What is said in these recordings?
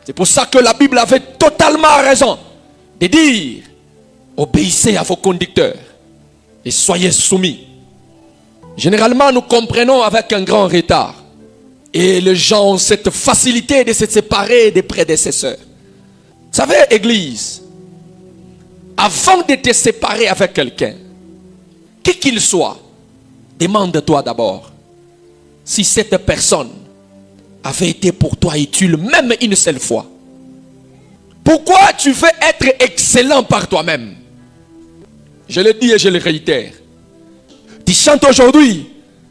C'est pour ça que la Bible avait totalement raison de dire, obéissez à vos conducteurs et soyez soumis. Généralement, nous comprenons avec un grand retard. Et les gens ont cette facilité de se séparer des prédécesseurs. Vous savez, Église, avant de te séparer avec quelqu'un, qui qu'il soit, demande-toi d'abord si cette personne avait été pour toi utile même une seule fois. Pourquoi tu veux être excellent par toi-même? Je le dis et je le réitère. Tu chantes aujourd'hui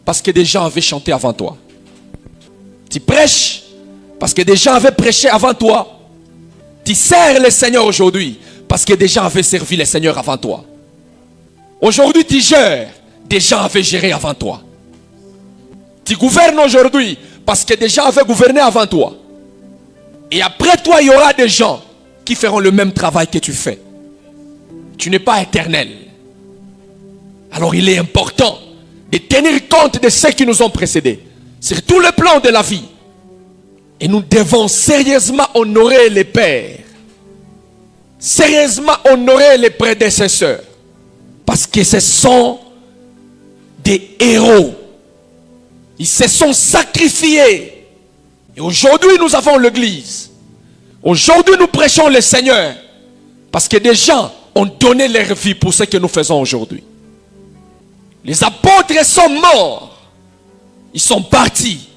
parce que des gens avaient chanté avant toi. Tu prêches parce que des gens avaient prêché avant toi. Tu sers le Seigneur aujourd'hui parce que des gens avaient servi le Seigneur avant toi. Aujourd'hui tu gères, des gens avaient géré avant toi. Tu gouvernes aujourd'hui parce que des gens avaient gouverné avant toi. Et après toi il y aura des gens qui feront le même travail que tu fais. Tu n'es pas éternel. Alors il est important de tenir compte de ceux qui nous ont précédés sur tout le plan de la vie. Et nous devons sérieusement honorer les pères. Sérieusement honorer les prédécesseurs. Parce que ce sont des héros. Ils se sont sacrifiés. Et aujourd'hui nous avons l'église. Aujourd'hui nous prêchons le Seigneur. Parce que des gens ont donné leur vie pour ce que nous faisons aujourd'hui. Les apôtres sont morts. Ils sont partis.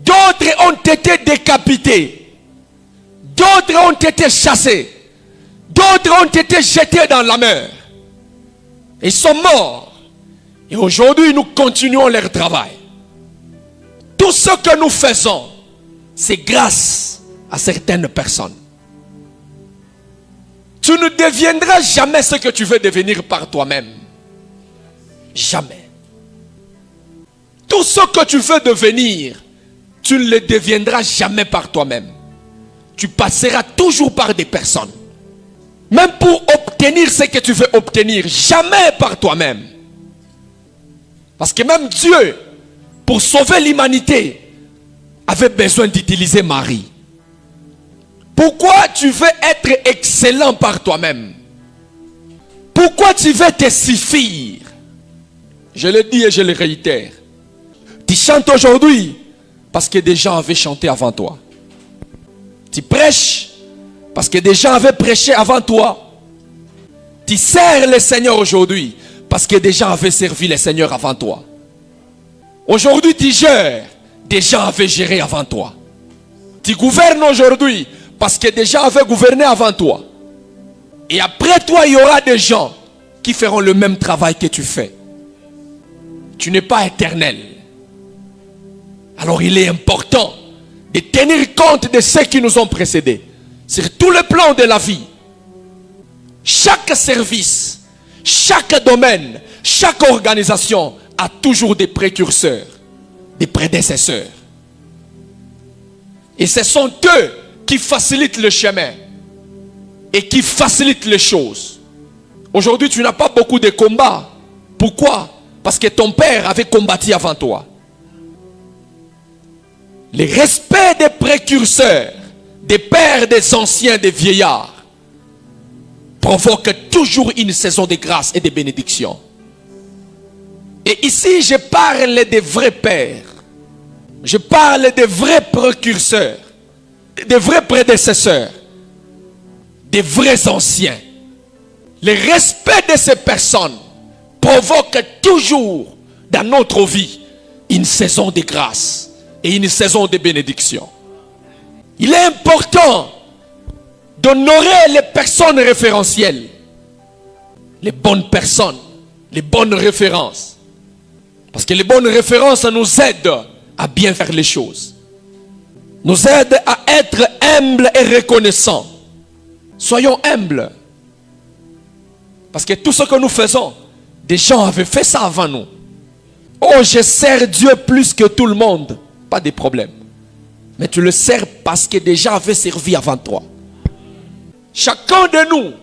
D'autres ont été décapités. D'autres ont été chassés. D'autres ont été jetés dans la mer. Ils sont morts. Et aujourd'hui, nous continuons leur travail. Tout ce que nous faisons, c'est grâce à certaines personnes. Tu ne deviendras jamais ce que tu veux devenir par toi-même. Jamais. Tout ce que tu veux devenir, tu ne le deviendras jamais par toi-même. Tu passeras toujours par des personnes. Même pour obtenir ce que tu veux obtenir, jamais par toi-même. Parce que même Dieu, pour sauver l'humanité, avait besoin d'utiliser Marie. Pourquoi tu veux être excellent par toi-même? Pourquoi tu veux te suffire? Je le dis et je le réitère. Tu chantes aujourd'hui parce que des gens avaient chanté avant toi. Tu prêches parce que des gens avaient prêché avant toi. Tu sers le Seigneur aujourd'hui parce que des gens avaient servi le Seigneur avant toi. Aujourd'hui tu gères, des gens avaient géré avant toi. Tu gouvernes aujourd'hui parce que des gens avaient gouverné avant toi. Et après toi il y aura des gens qui feront le même travail que tu fais. Tu n'es pas éternel. Alors il est important de tenir compte de ceux qui nous ont précédés. Sur tout le plan de la vie. Chaque service, chaque domaine, chaque organisation a toujours des précurseurs, des prédécesseurs. Et ce sont eux qui facilitent le chemin et qui facilitent les choses. Aujourd'hui, tu n'as pas beaucoup de combats. Pourquoi? Parce que ton père avait combattu avant toi. Le respect des précurseurs, des pères, des anciens, des vieillards, provoque toujours une saison de grâce et de bénédiction. Et ici, je parle des vrais pères. Je parle des vrais précurseurs, des vrais prédécesseurs, des vrais anciens. Le respect de ces personnes provoque toujours dans notre vie une saison de grâce et une saison de bénédiction. Il est important d'honorer les personnes référentielles, les bonnes personnes, les bonnes références. Parce que les bonnes références nous aident à bien faire les choses. Nous aident à être humbles et reconnaissants. Soyons humbles. Parce que tout ce que nous faisons, des gens avaient fait ça avant nous. Oh, je sers Dieu plus que tout le monde. Pas de problème. Mais tu le sers parce que des gens avaient servi avant toi. Chacun de nous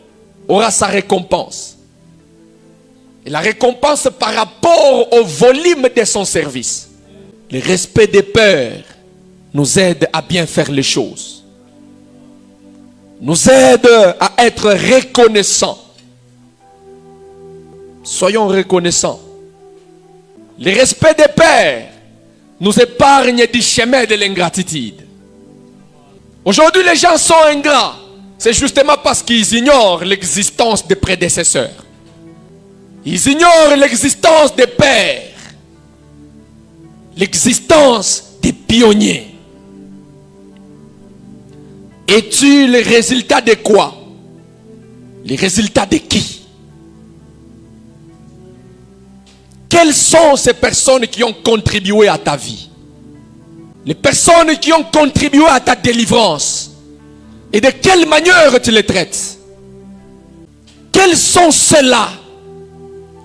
aura sa récompense. Et la récompense par rapport au volume de son service. Le respect des pères, nous aide à bien faire les choses. Nous aide à être reconnaissants. Soyons reconnaissants. Le respect des pères nous épargne du chemin de l'ingratitude. Aujourd'hui, les gens sont ingrats. C'est justement parce qu'ils ignorent l'existence des prédécesseurs. Ils ignorent l'existence des pères. L'existence des pionniers. Es-tu le résultat de quoi? Les résultats de qui? Quelles sont ces personnes qui ont contribué à ta vie? Les personnes qui ont contribué à ta délivrance. Et de quelle manière tu les traites? Quels sont ceux-là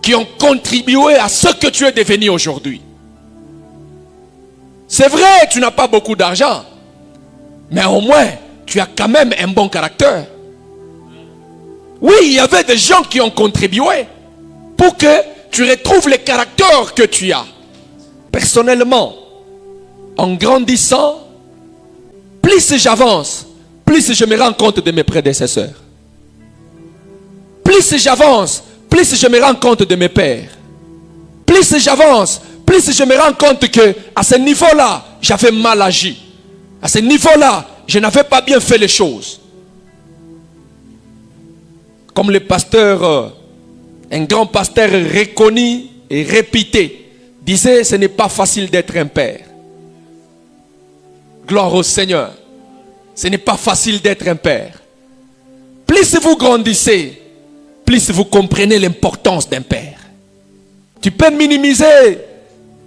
qui ont contribué à ce que tu es devenu aujourd'hui? C'est vrai, tu n'as pas beaucoup d'argent. Mais au moins, tu as quand même un bon caractère. Oui, il y avait des gens qui ont contribué pour que tu retrouves le caractère que tu as. Personnellement, en grandissant, plus j'avance, plus je me rends compte de mes prédécesseurs. Plus j'avance, plus je me rends compte de mes pères. Plus j'avance, plus je me rends compte que à ce niveau-là, j'avais mal agi. À ce niveau-là, je n'avais pas bien fait les choses. Comme le pasteur, un grand pasteur reconnu et réputé, disait, ce n'est pas facile d'être un père. Gloire au Seigneur. Ce n'est pas facile d'être un père. Plus vous grandissez, plus vous comprenez l'importance d'un père. Tu peux minimiser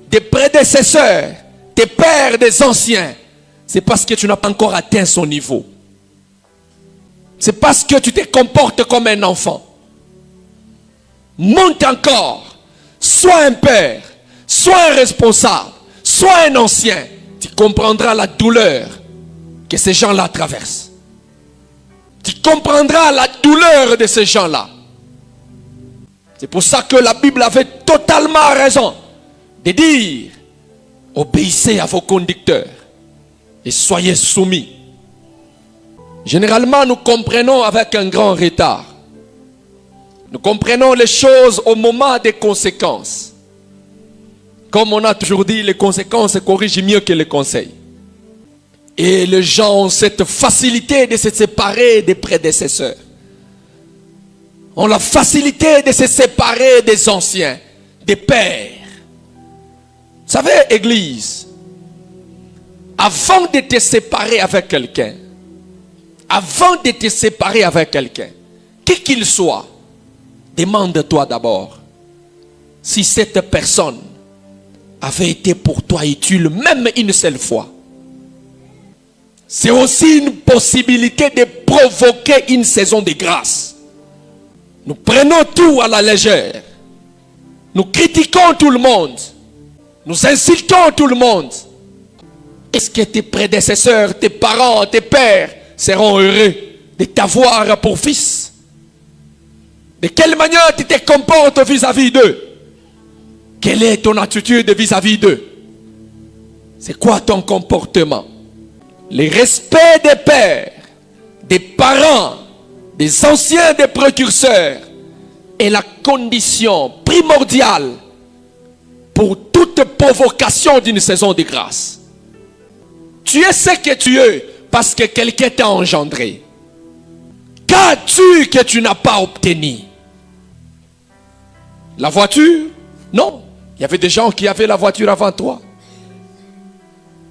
des prédécesseurs, des pères, des anciens. C'est parce que tu n'as pas encore atteint son niveau. C'est parce que tu te comportes comme un enfant. Monte encore. Sois un père. Sois un responsable. Sois un ancien. Tu comprendras la douleur que ces gens-là traversent. Tu comprendras la douleur de ces gens-là. C'est pour ça que la Bible avait totalement raison de dire, obéissez à vos conducteurs et soyez soumis. Généralement, nous comprenons avec un grand retard. Nous comprenons les choses au moment des conséquences. Comme on a toujours dit, les conséquences corrigent mieux que les conseils. Et les gens ont cette facilité de se séparer des prédécesseurs. Ont la facilité de se séparer des anciens, des pères. Vous savez, Église, avant de te séparer avec quelqu'un, qui qu'il soit, demande-toi d'abord si cette personne avait été pour toi utile même une seule fois. C'est aussi une possibilité de provoquer une saison de grâce. Nous prenons tout à la légère. Nous critiquons tout le monde. Nous insultons tout le monde. Est-ce que tes prédécesseurs, tes parents, tes pères seront heureux de t'avoir pour fils? De quelle manière tu te comportes vis-à-vis d'eux? Quelle est ton attitude vis-à-vis d'eux? C'est quoi ton comportement? Le respect des pères, des parents, des anciens, des précurseurs est la condition primordiale pour toute provocation d'une saison de grâce. Tu es ce que tu es parce que quelqu'un t'a engendré. Qu'as-tu que tu n'as pas obtenu? La voiture? Non. Il y avait des gens qui avaient la voiture avant toi.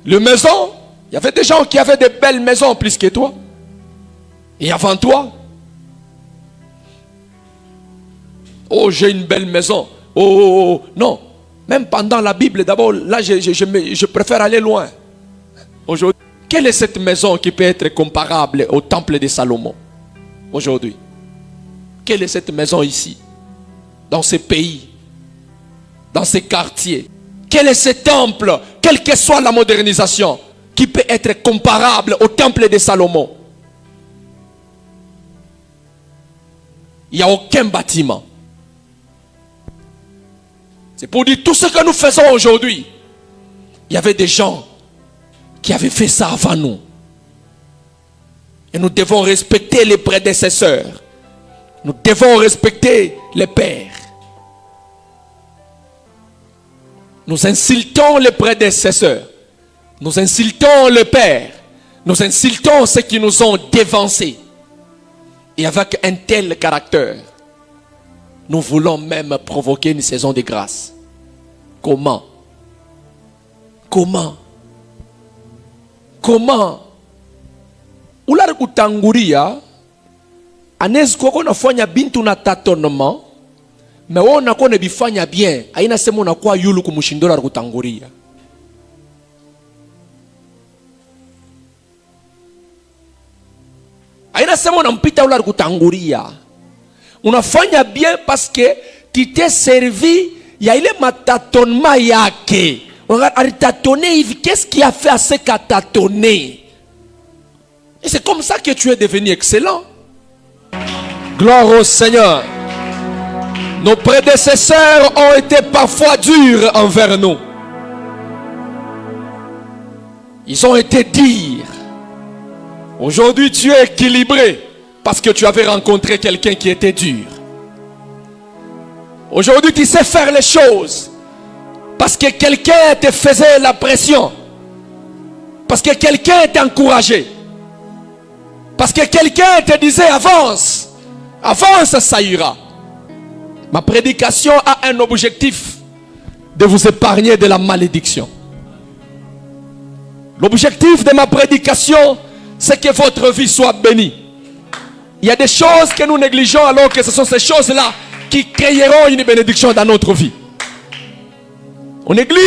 La maison? Il y avait des gens qui avaient de belles maisons plus que toi. Et avant toi? Oh, j'ai une belle maison. Oh, non. Même pendant la Bible, d'abord, là, je préfère aller loin. Aujourd'hui, quelle est cette maison qui peut être comparable au temple de Salomon? Aujourd'hui, quelle est cette maison ici? Dans ce pays? Dans ces quartiers? Quel est ce temple, quelle que soit la modernisation, qui peut être comparable au temple de Salomon? Il n'y a aucun bâtiment. C'est pour dire tout ce que nous faisons aujourd'hui. Il y avait des gens qui avaient fait ça avant nous. Et nous devons respecter les prédécesseurs. Nous devons respecter les pères. Nous insultons les prédécesseurs. Nous insultons le père. Nous insultons ceux qui nous ont dévancés. Et avec un tel caractère, nous voulons même provoquer une saison de grâce. Comment? Comment? Comment? Ulari kutangulia, anezi koko nafanya bintu na tatonement, mais wona kone bifanya bien, aina sema unakuwa yulu kumushindola kutangulia. Aina sema unampita ulari kutangulia. Unafanya bien parce que tu t'es servi ya ile matatonnement yake. Tâtonner, qu'est-ce qui a fait à ce qu'a tâtonné? Et c'est comme ça que tu es devenu excellent. Gloire au Seigneur. Nos prédécesseurs ont été parfois durs envers nous. Ils ont été durs. Aujourd'hui, tu es équilibré parce que tu avais rencontré quelqu'un qui était dur. Aujourd'hui, tu sais faire les choses parce que quelqu'un te faisait la pression. Parce que quelqu'un t'encourageait. Parce que quelqu'un te disait avance. Avance, ça ira. Ma prédication a un objectif de vous épargner de la malédiction. L'objectif de ma prédication, c'est que votre vie soit bénie. Il y a des choses que nous négligeons alors que ce sont ces choses-là qui créeront une bénédiction dans notre vie. On néglige